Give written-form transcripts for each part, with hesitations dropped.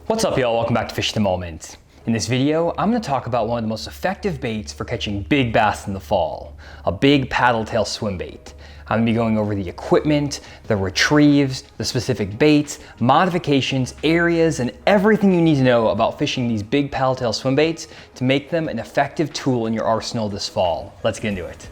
What's up, y'all? Welcome back to Fish the Moment. In this video, I'm going to talk about one of the most effective baits for catching big bass in the fall, a big paddle tail swim bait. I'm going to be going over the equipment, the retrieves, the specific baits, modifications, areas, and everything you need to know about fishing these big paddle tail swim baits to make them an effective tool in your arsenal this fall. Let's get into it.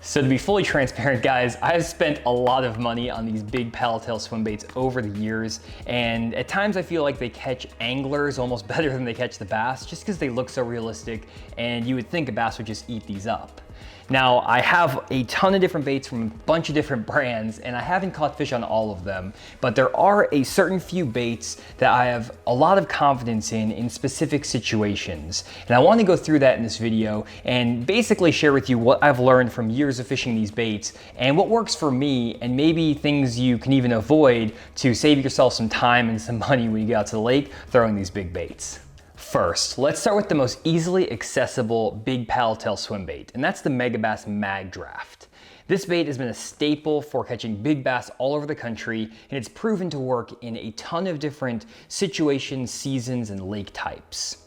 So to be fully transparent, guys, I've spent a lot of money on these big paddle tail swim baits over the years, and at times I feel like they catch anglers almost better than they catch the bass, just because they look so realistic, and you would think a bass would just eat these up. Now, I have a ton of different baits from a bunch of different brands, and I haven't caught fish on all of them, but there are a certain few baits that I have a lot of confidence in specific situations. And I want to go through that in this video and basically share with you what I've learned from years of fishing these baits and what works for me, and maybe things you can even avoid to save yourself some time and some money when you get out to the lake throwing these big baits. First, let's start with the most easily accessible big paddle tail swim bait, and that's the Megabass Magdraft. This bait has been a staple for catching big bass all over the country, and it's proven to work in a ton of different situations, seasons, and lake types.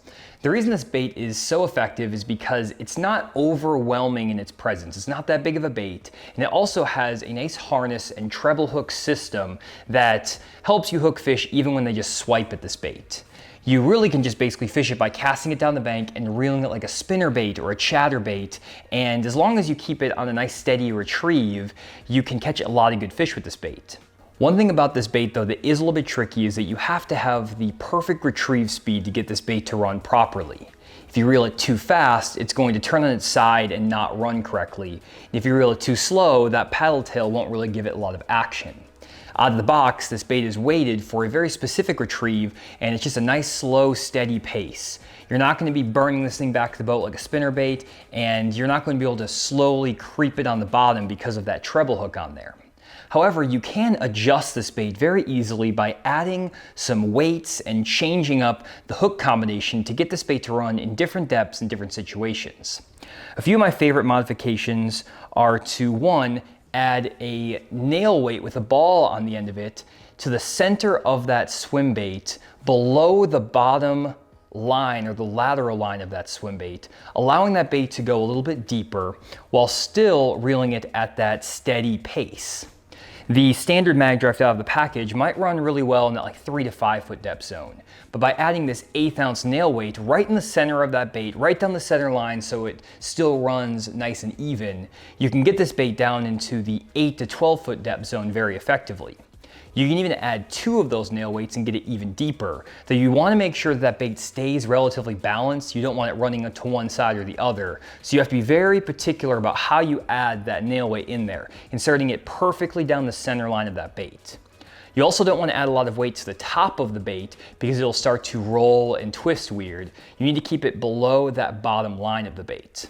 The reason this bait is so effective is because it's not overwhelming in its presence. It's not that big of a bait, and it also has a nice harness and treble hook system that helps you hook fish even when they just swipe at this bait. You really can just basically fish it by casting it down the bank and reeling it like a spinner bait or a chatter bait, and as long as you keep it on a nice steady retrieve, you can catch a lot of good fish with this bait. One thing about this bait though that is a little bit tricky is that you have to have the perfect retrieve speed to get this bait to run properly. If you reel it too fast, it's going to turn on its side and not run correctly. If you reel it too slow, that paddle tail won't really give it a lot of action. Out of the box, this bait is weighted for a very specific retrieve, and it's just a nice, slow, steady pace. You're not going to be burning this thing back to the boat like a spinner bait, and you're not going to be able to slowly creep it on the bottom because of that treble hook on there. However, you can adjust this bait very easily by adding some weights and changing up the hook combination to get this bait to run in different depths and different situations. A few of my favorite modifications are to, one, add a nail weight with a ball on the end of it to the center of that swim bait below the bottom line or the lateral line of that swim bait, allowing that bait to go a little bit deeper while still reeling it at that steady pace. The standard Magdraft out of the package might run really well in that like 3 to 5 foot depth zone, but by adding this 1/8 ounce nail weight right in the center of that bait, right down the center line so it still runs nice and even, you can get this bait down into the 8 to 12 foot depth zone very effectively. You can even add 2 of those nail weights and get it even deeper, though you want to make sure that bait stays relatively balanced. You don't want it running to one side or the other, so you have to be very particular about how you add that nail weight in there, inserting it perfectly down the center line of that bait. You also don't want to add a lot of weight to the top of the bait because it'll start to roll and twist weird. You need to keep it below that bottom line of the bait.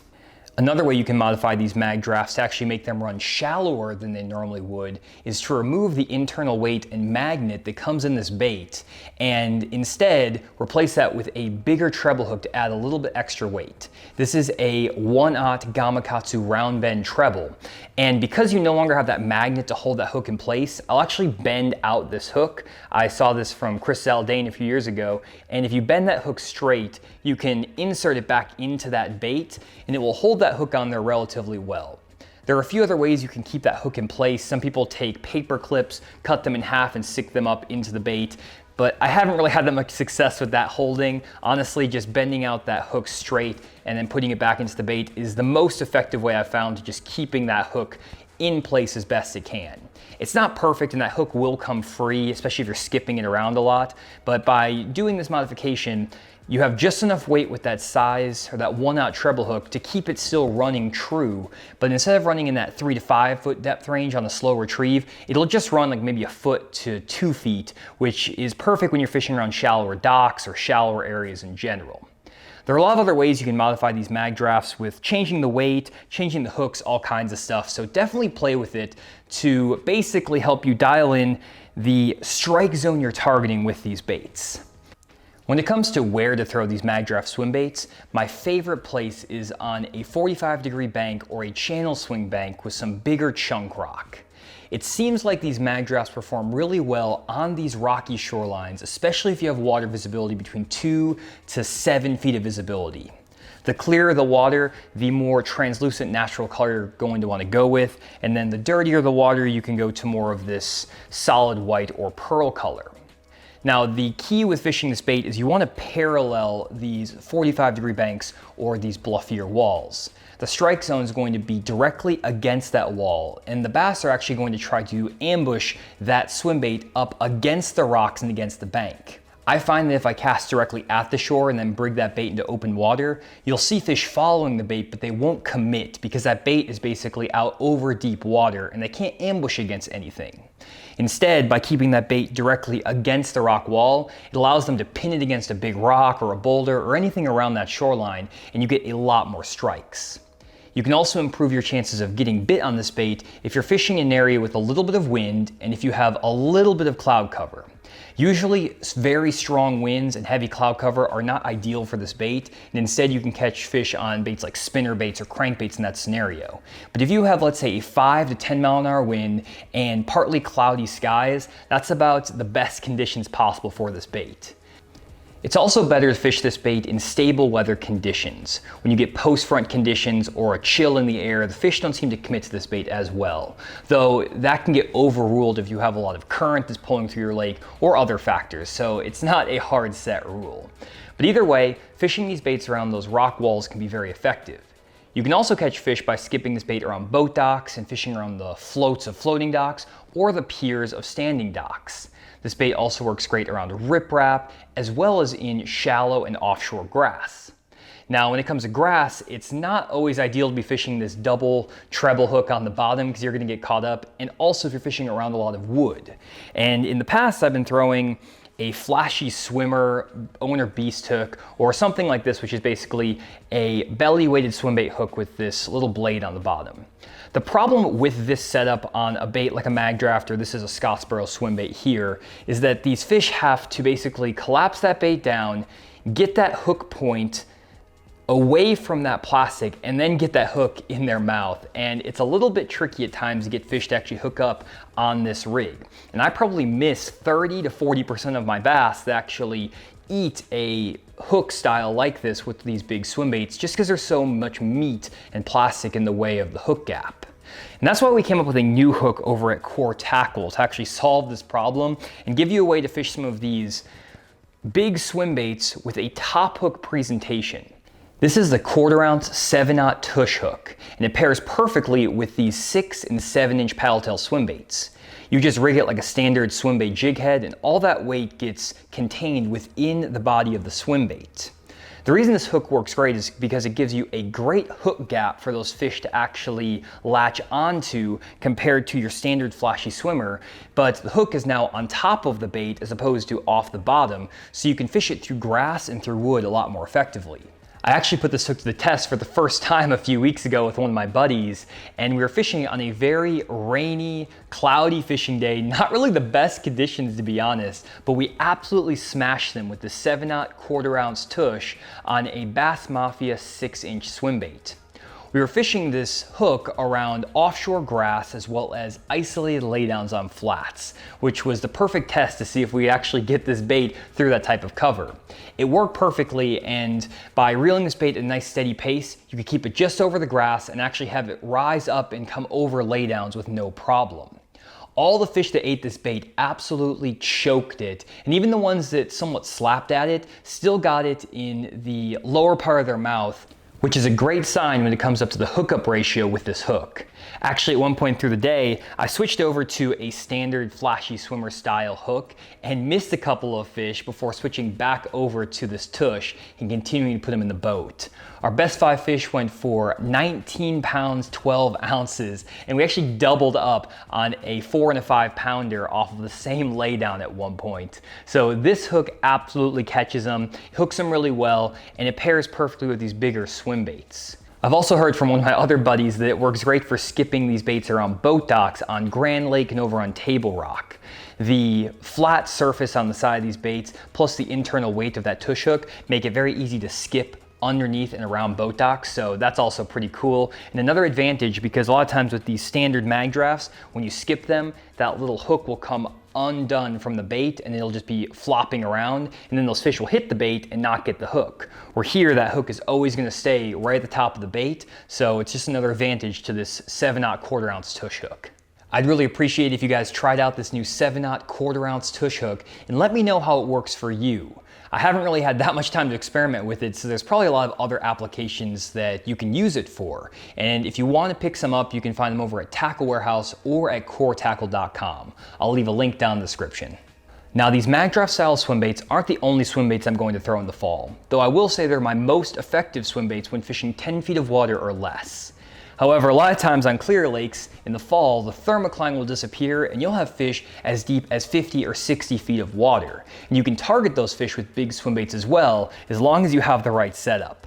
Another way you can modify these Magdrafts to actually make them run shallower than they normally would is to remove the internal weight and magnet that comes in this bait and instead replace that with a bigger treble hook to add a little bit extra weight. This is a 1/0 Gamakatsu round bend treble, and because you no longer have that magnet to hold that hook in place, I'll actually bend out this hook. I saw this from Chris Zaldain a few years ago, and if you bend that hook straight, you can insert it back into that bait and it will hold that hook on there relatively well. There are a few other ways you can keep that hook in place. Some people take paper clips, cut them in half and stick them up into the bait, but I haven't really had that much success with that holding. Honestly, just bending out that hook straight and then putting it back into the bait is the most effective way I've found to just keeping that hook in place as best it can. It's not perfect and that hook will come free, especially if you're skipping it around a lot, but by doing this modification, you have just enough weight with that size or that 1/0 treble hook to keep it still running true, but instead of running in that 3 to 5 foot depth range on a slow retrieve, it'll just run like maybe 1 foot to 2 feet, which is perfect when you're fishing around shallower docks or shallower areas in general. There are a lot of other ways you can modify these Magdrafts with changing the weight, changing the hooks, all kinds of stuff, so definitely play with it to basically help you dial in the strike zone you're targeting with these baits. When it comes to where to throw these Magdraft swim baits, my favorite place is on a 45-degree bank or a channel swing bank with some bigger chunk rock. It seems like these Magdrafts perform really well on these rocky shorelines, especially if you have water visibility between 2 to 7 feet of visibility. The clearer the water, the more translucent natural color you're going to want to go with, and then the dirtier the water, you can go to more of this solid white or pearl color. Now, the key with fishing this bait is you want to parallel these 45-degree banks or these bluffier walls. The strike zone is going to be directly against that wall, and the bass are actually going to try to ambush that swim bait up against the rocks and against the bank. I find that if I cast directly at the shore and then bring that bait into open water, you'll see fish following the bait, but they won't commit because that bait is basically out over deep water and they can't ambush against anything. Instead, by keeping that bait directly against the rock wall, it allows them to pin it against a big rock or a boulder or anything around that shoreline, and you get a lot more strikes. You can also improve your chances of getting bit on this bait if you're fishing in an area with a little bit of wind and if you have a little bit of cloud cover. Usually, very strong winds and heavy cloud cover are not ideal for this bait, and instead you can catch fish on baits like spinner baits or crankbaits in that scenario. But if you have, let's say, a 5 to 10 mile an hour wind and partly cloudy skies, that's about the best conditions possible for this bait. It's also better to fish this bait in stable weather conditions. When you get post-front conditions or a chill in the air, the fish don't seem to commit to this bait as well, though that can get overruled if you have a lot of current that's pulling through your lake or other factors, so it's not a hard set rule. But either way, fishing these baits around those rock walls can be very effective. You can also catch fish by skipping this bait around boat docks and fishing around the floats of floating docks or the piers of standing docks. This bait also works great around riprap as well as in shallow and offshore grass. Now, when it comes to grass, it's not always ideal to be fishing this double treble hook on the bottom because you're going to get caught up, and also if you're fishing around a lot of wood. And in the past, I've been throwing a flashy swimmer owner beast hook or something like this, which is basically a belly weighted swim bait hook with this little blade on the bottom. The problem with this setup on a bait like a Magdraft, or this is a Scottsboro swim bait here, is that these fish have to basically collapse that bait down, get that hook point away from that plastic, and then get that hook in their mouth. And it's a little bit tricky at times to get fish to actually hook up on this rig. And I probably miss 30 to 40% of my bass that actually eat a hook style like this with these big swim baits, just because there's so much meat and plastic in the way of the hook gap. And that's why we came up with a new hook over at Core Tackle to actually solve this problem and give you a way to fish some of these big swim baits with a top hook presentation. This is the 1/4 ounce 7/0 TUSH hook, and it pairs perfectly with these 6 and 7 inch paddle tail swim baits. You just rig it like a standard swim bait jig head, and all that weight gets contained within the body of the swim bait. The reason this hook works great is because it gives you a great hook gap for those fish to actually latch onto compared to your standard flashy swimmer, but the hook is now on top of the bait as opposed to off the bottom, so you can fish it through grass and through wood a lot more effectively. I actually put this hook to the test for the first time a few weeks ago with one of my buddies, and we were fishing on a very rainy, cloudy fishing day. Not really the best conditions, to be honest, but we absolutely smashed them with the 7/0 1/4 ounce TUSH on a Bass Mafia 6-inch swim bait. We were fishing this hook around offshore grass as well as isolated laydowns on flats, which was the perfect test to see if we actually get this bait through that type of cover. It worked perfectly, and by reeling this bait at a nice steady pace, you could keep it just over the grass and actually have it rise up and come over laydowns with no problem. All the fish that ate this bait absolutely choked it, and even the ones that somewhat slapped at it still got it in the lower part of their mouth, which is a great sign when it comes up to the hookup ratio with this hook. Actually, at one point through the day, I switched over to a standard flashy swimmer style hook and missed a couple of fish before switching back over to this TUSH and continuing to put them in the boat. Our best 5 fish went for 19 pounds, 12 ounces, and we actually doubled up on a 4 and a 5 pounder off of the same laydown at one point. So this hook absolutely catches them, hooks them really well, and it pairs perfectly with these bigger swim baits. I've also heard from one of my other buddies that it works great for skipping these baits around boat docks on Grand Lake and over on Table Rock. The flat surface on the side of these baits, plus the internal weight of that TUSH hook, make it very easy to skip underneath and around boat docks, so that's also pretty cool. And another advantage, because a lot of times with these standard mag drafts, when you skip them, that little hook will come undone from the bait and it'll just be flopping around, and then those fish will hit the bait and not get the hook. Where here, that hook is always gonna stay right at the top of the bait, so it's just another advantage to this 7/0 1/4 ounce tush hook. I'd really appreciate if you guys tried out this new 7/0 1/4 ounce tush hook and let me know how it works for you. I haven't really had that much time to experiment with it, so there's probably a lot of other applications that you can use it for. And if you want to pick some up, you can find them over at Tackle Warehouse or at coretackle.com. I'll leave a link down in the description. Now, these Magdraft style swim baits aren't the only swim baits I'm going to throw in the fall, though I will say they're my most effective swim baits when fishing 10 feet of water or less. However, a lot of times on clear lakes in the fall, the thermocline will disappear and you'll have fish as deep as 50 or 60 feet of water. And you can target those fish with big swim baits as well, as long as you have the right setup.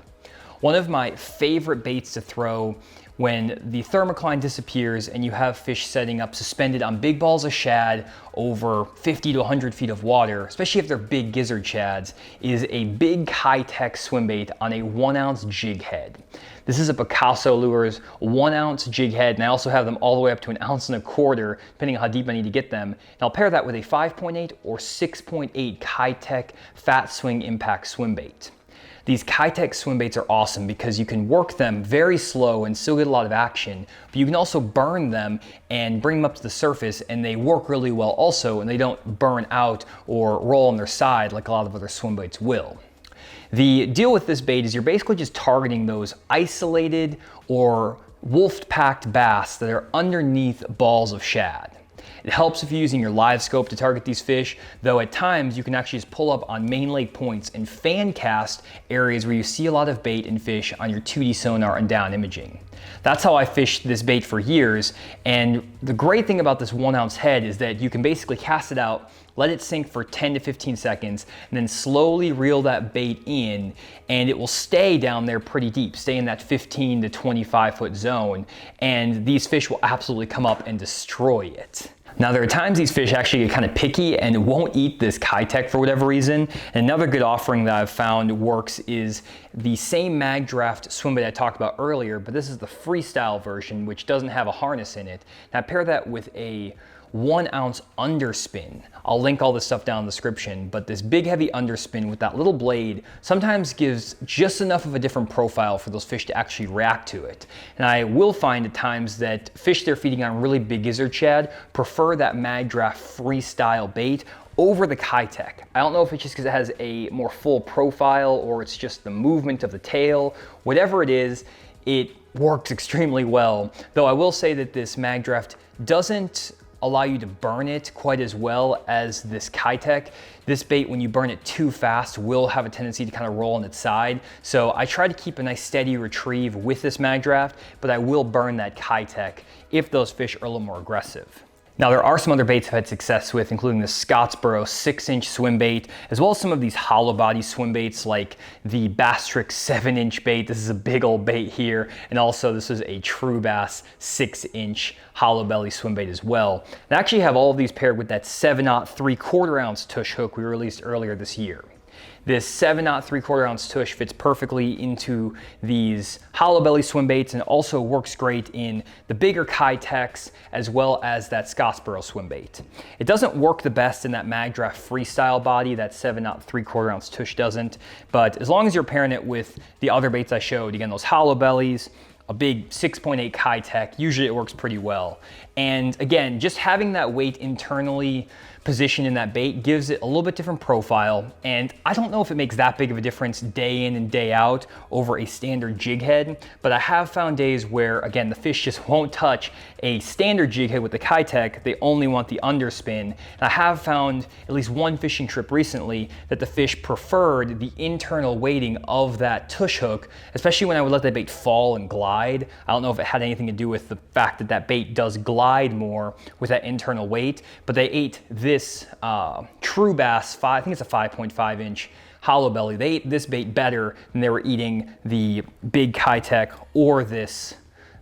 One of my favorite baits to throw when the thermocline disappears and you have fish setting up suspended on big balls of shad over 50 to 100 feet of water, especially if they're big gizzard shads, is a big high-tech swim bait on a 1 ounce jig head. This is a Picasso Lures 1 ounce jig head, and I also have them all the way up to 1.25 ounces, depending on how deep I need to get them. And I'll pair that with a 5.8 or 6.8 high-tech fat swing impact swim bait. These Kitech swim baits are awesome because you can work them very slow and still get a lot of action, but you can also burn them and bring them up to the surface, and they work really well also, and they don't burn out or roll on their side like a lot of other swim baits will. The deal with this bait is you're basically just targeting those isolated or wolf-packed bass that are underneath balls of shad. It helps if you're using your live scope to target these fish, though at times you can actually just pull up on main lake points and fan cast areas where you see a lot of bait and fish on your 2D sonar and down imaging. That's how I fished this bait for years, and the great thing about this 1 ounce head is that you can basically cast it out, let it sink for 10 to 15 seconds, and then slowly reel that bait in, and it will stay down there pretty deep, stay in that 15 to 25 foot zone, and these fish will absolutely come up and destroy it. Now, there are times these fish actually get kind of picky and won't eat this Kitech for whatever reason. And another good offering that I've found works is the same Magdraft swim bait I talked about earlier, but this is the freestyle version, which doesn't have a harness in it. Now, pair that with a 1 ounce underspin. I'll link all this stuff down in the description, but this big heavy underspin with that little blade sometimes gives just enough of a different profile for those fish to actually react to it. And I will find at times that fish they're feeding on really big gizzard shad prefer that Magdraft freestyle bait over the Kitech. I don't know if it's just because it has a more full profile or it's just the movement of the tail. Whatever it is, it works extremely well. Though I will say that this Magdraft doesn't allow you to burn it quite as well as this Kitech. This bait, when you burn it too fast, will have a tendency to kind of roll on its side. So I try to keep a nice steady retrieve with this Magdraft, but I will burn that Kitech if those fish are a little more aggressive. Now, there are some other baits I've had success with, including the Scottsboro 6-inch swim bait, as well as some of these hollow body swim baits like the Bastrix 7-inch bait. This is a big old bait here. And also this is a True Bass 6-inch hollow belly swim bait as well. And I actually have all of these paired with that 7/0 3/4 ounce tush hook we released earlier this year. This 7/0 3/4 ounce tush fits perfectly into these hollow belly swim baits and also works great in the bigger Kitechs as well as that Scottsboro swim bait. It doesn't work the best in that Magdraft freestyle body, that 7/0 3/4 ounce tush doesn't, but as long as you're pairing it with the other baits I showed, again, those hollow bellies, a big 6.8 Kitech, usually it works pretty well. And again, just having that weight internally positioned in that bait gives it a little bit different profile, and I don't know if it makes that big of a difference day in and day out over a standard jig head, but I have found days where, again, the fish just won't touch a standard jig head with the Kitech, they only want the underspin. And I have found at least one fishing trip recently that the fish preferred the internal weighting of that tush hook, especially when I would let that bait fall and glide. I don't know if it had anything to do with the fact that that bait does glide more with that internal weight, but they ate this True Bass, I think it's a 5.5 inch hollow belly. They ate this bait better than they were eating the big Kitech or this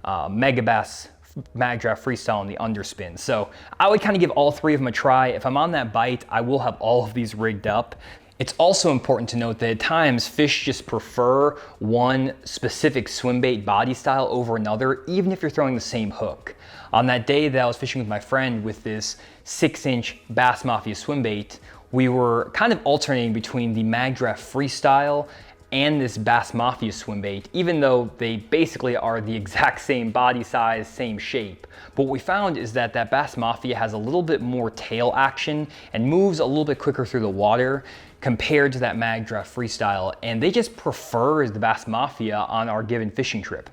Megabass Magdraft Freestyle on the underspin. So I would kind of give all three of them a try. If I'm on that bite, I will have all of these rigged up. It's also important to note that at times fish just prefer one specific swim bait body style over another, even if you're throwing the same hook. On that day that I was fishing with my friend with this 6-inch Bass Mafia swim bait, we were kind of alternating between the Magdraft Freestyle and this Bass Mafia swim bait, even though they basically are the exact same body size, same shape. But what we found is that Bass Mafia has a little bit more tail action and moves a little bit quicker through the water compared to that Magdraft Freestyle, and they just prefer the Bass Mafia on our given fishing trip.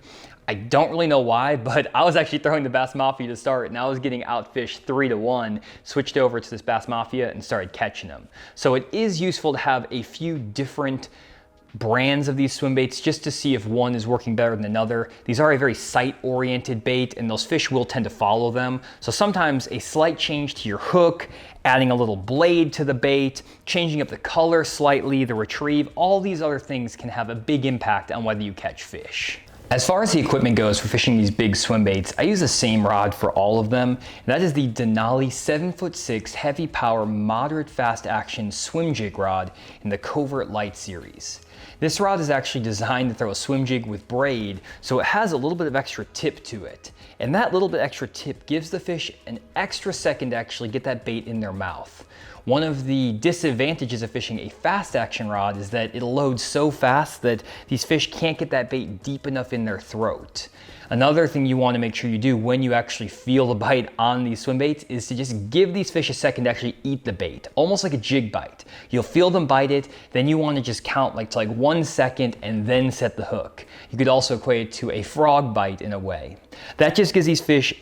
I don't really know why, but I was actually throwing the Bass Mafia to start and I was getting outfished 3-1, switched over to this Bass Mafia and started catching them. So it is useful to have a few different brands of these swim baits just to see if one is working better than another. These are a very sight-oriented bait and those fish will tend to follow them. So sometimes a slight change to your hook, adding a little blade to the bait, changing up the color slightly, the retrieve, all these other things can have a big impact on whether you catch fish. As far as the equipment goes for fishing these big swim baits, I use the same rod for all of them, and that is the Denali 7'6" heavy power, moderate fast action swim jig rod in the Covert Light series. This rod is actually designed to throw a swim jig with braid, so it has a little bit of extra tip to it. And that little bit extra tip gives the fish an extra second to actually get that bait in their mouth. One of the disadvantages of fishing a fast action rod is that it'll load so fast that these fish can't get that bait deep enough in their throat. Another thing you want to make sure you do when you actually feel the bite on these swim baits is to just give these fish a second to actually eat the bait, almost like a jig bite. You'll feel them bite it, then you want to just count to 1 second and then set the hook. You could also equate it to a frog bite in a way. That just gives these fish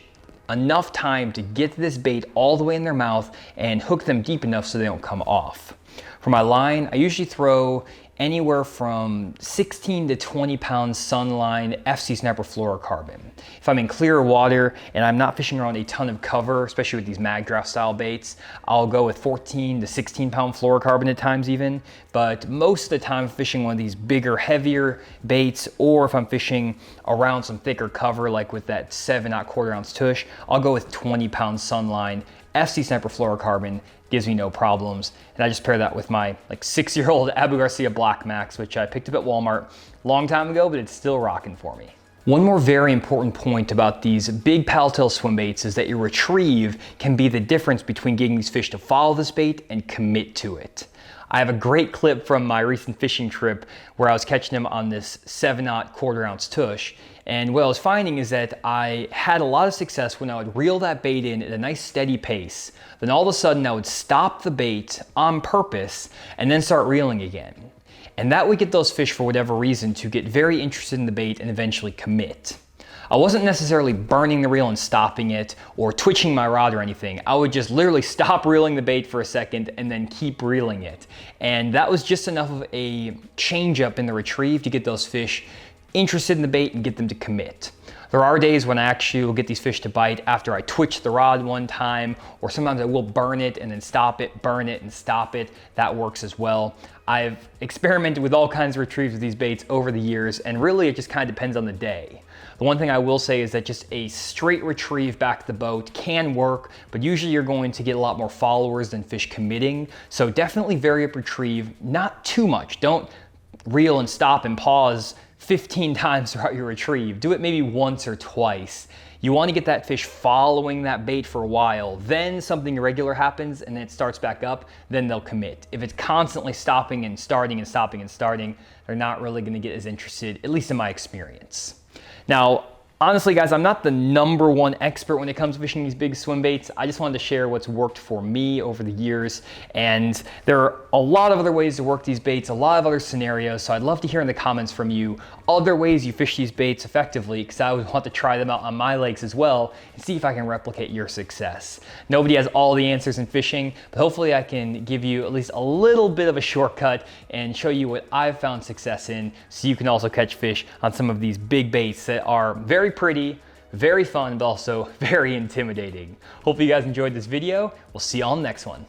enough time to get this bait all the way in their mouth and hook them deep enough so they don't come off. For my line, I usually throw anywhere from 16 to 20 pound Sunline FC Snapper fluorocarbon. If I'm in clear water and I'm not fishing around a ton of cover, especially with these Magdraft style baits, I'll go with 14 to 16 pound fluorocarbon at times even. But most of the time I'm fishing one of these bigger, heavier baits, or if I'm fishing around some thicker cover, like with that 7/4 ounce TUSH, I'll go with 20 pound Sunline FC Snapper fluorocarbon. Gives me no problems. And I just pair that with my 6-year-old Abu Garcia Black Max, which I picked up at Walmart a long time ago, but it's still rocking for me. One more very important point about these big paddletail swim baits is that your retrieve can be the difference between getting these fish to follow this bait and commit to it. I have a great clip from my recent fishing trip where I was catching them on this 7/4 ounce TUSH. And what I was finding is that I had a lot of success when I would reel that bait in at a nice steady pace. Then all of a sudden I would stop the bait on purpose and then start reeling again. And that would get those fish, for whatever reason, to get very interested in the bait and eventually commit. I wasn't necessarily burning the reel and stopping it or twitching my rod or anything. I would just literally stop reeling the bait for a second and then keep reeling it. And that was just enough of a change up in the retrieve to get those fish interested in the bait and get them to commit. There are days when I actually will get these fish to bite after I twitch the rod one time, or sometimes I will burn it and then stop it, burn it and stop it. That works as well. I've experimented with all kinds of retrieves with these baits over the years, and really it just kind of depends on the day. The one thing I will say is that just a straight retrieve back to the boat can work, but usually you're going to get a lot more followers than fish committing. So definitely vary up retrieve, not too much. Don't reel and stop and pause 15 times throughout your retrieve. Do it maybe once or twice. You want to get that fish following that bait for a while, then something irregular happens and then it starts back up, then they'll commit. If it's constantly stopping and starting and stopping and starting, they're not really going to get as interested, at least in my experience. Now, honestly guys, I'm not the #1 expert when it comes to fishing these big swim baits. I just wanted to share what's worked for me over the years. And there are a lot of other ways to work these baits, a lot of other scenarios. So I'd love to hear in the comments from you other ways you fish these baits effectively, because I would want to try them out on my lakes as well and see if I can replicate your success. Nobody has all the answers in fishing, but hopefully I can give you at least a little bit of a shortcut and show you what I've found success in, so you can also catch fish on some of these big baits that are very pretty, very fun, but also very intimidating. Hopefully you guys enjoyed this video. We'll see you all in the next one.